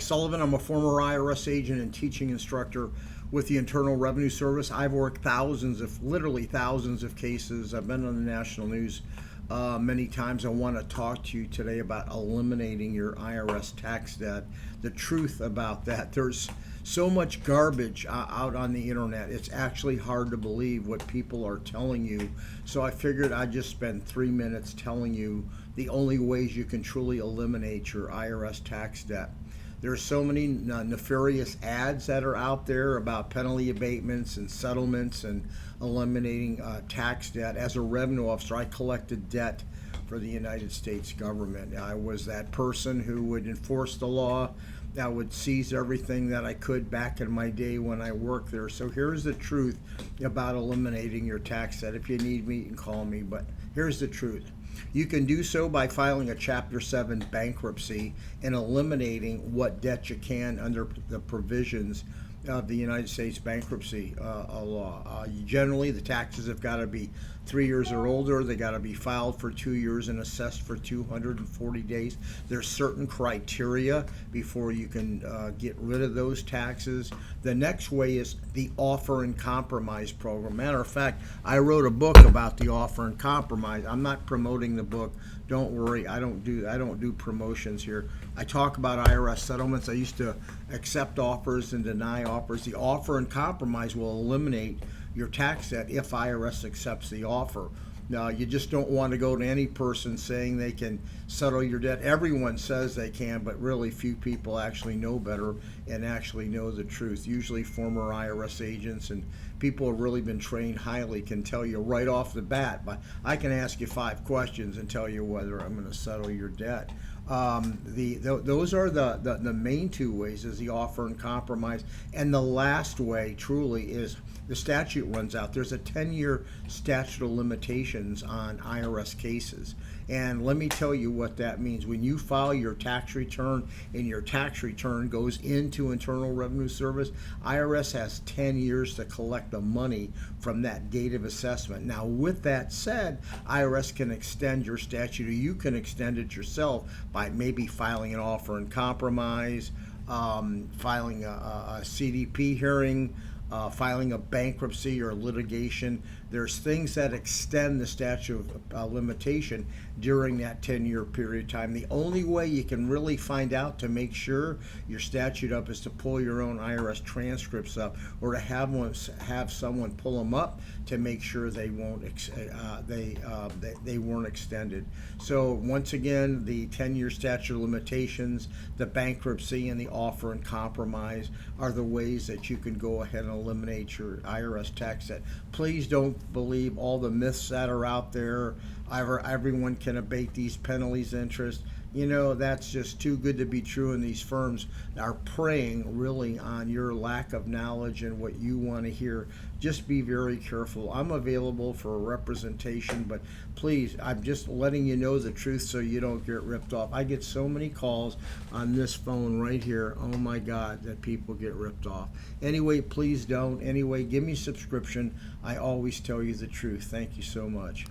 Sullivan. I'm a former IRS agent and teaching instructor with the Internal Revenue Service. I've worked literally thousands of cases. I've been on the national news many times. I want to talk to you today about eliminating your IRS tax debt. The truth about that, there's so much garbage out on the internet. It's actually hard to believe what people are telling you. So I figured I'd just spend 3 minutes telling you the only ways you can truly eliminate your IRS tax debt. There are so many nefarious ads that are out there about penalty abatements and settlements and eliminating tax debt. As a revenue officer, I collected debt for the United States government. I was that person who would enforce the law. I would seize everything that I could back in my day when I worked there. So here's the truth about eliminating your tax debt. If you need me, you can call me, but here's the truth. You can do so by filing a Chapter 7 bankruptcy and eliminating what debt you can under the provisions of the United States bankruptcy law. Generally, the taxes have got to be 3 years or older. They got to be filed for 2 years and assessed for 240 days. There's certain criteria before you can get rid of those taxes. The next way is the offer and compromise program. Matter of fact, I wrote a book about the offer and compromise. I'm not promoting the book. Don't worry, I don't do promotions here. I talk about IRS settlements. I used to accept offers and deny offers. The offer and compromise will eliminate your tax debt if IRS accepts the offer. Now, you just don't want to go to any person saying they can settle your debt. Everyone says they can, but really few people actually know better and actually know the truth. Usually former IRS agents and people who have really been trained highly can tell you right off the bat, but I can ask you 5 questions and tell you whether I'm going to settle your debt. Those are the main 2 ways, is the offer and compromise. And the last way truly is the statute runs out. There's a 10-year statute of limitations on IRS cases. And let me tell you what that means. When you file your tax return and your tax return goes into Internal Revenue Service, IRS has 10 years to collect the money from that date of assessment. Now, with that said, IRS can extend your statute, or you can extend it yourself by maybe filing an offer and compromise, filing a CDP hearing, filing a bankruptcy or litigation. There's things that extend the statute of limitation during that 10-year period of time. The only way you can really find out to make sure your statute up is to pull your own IRS transcripts up, or to have someone pull them up to make sure they won't they weren't extended. So once again, the 10-year statute of limitations, the bankruptcy, and the offer and compromise are the ways that you can go ahead and eliminate your IRS tax debt. Please don't believe all the myths that are out there. Everyone can abate these penalties, interest. You know, that's just too good to be true, and these firms are preying really on your lack of knowledge and what you want to hear. Just be very careful. I'm available for a representation, but please, I'm just letting you know the truth so you don't get ripped off. I get so many calls on this phone right here, oh my God, that people get ripped off. Anyway, please don't. Anyway, give me a subscription. I always tell you the truth. Thank you so much.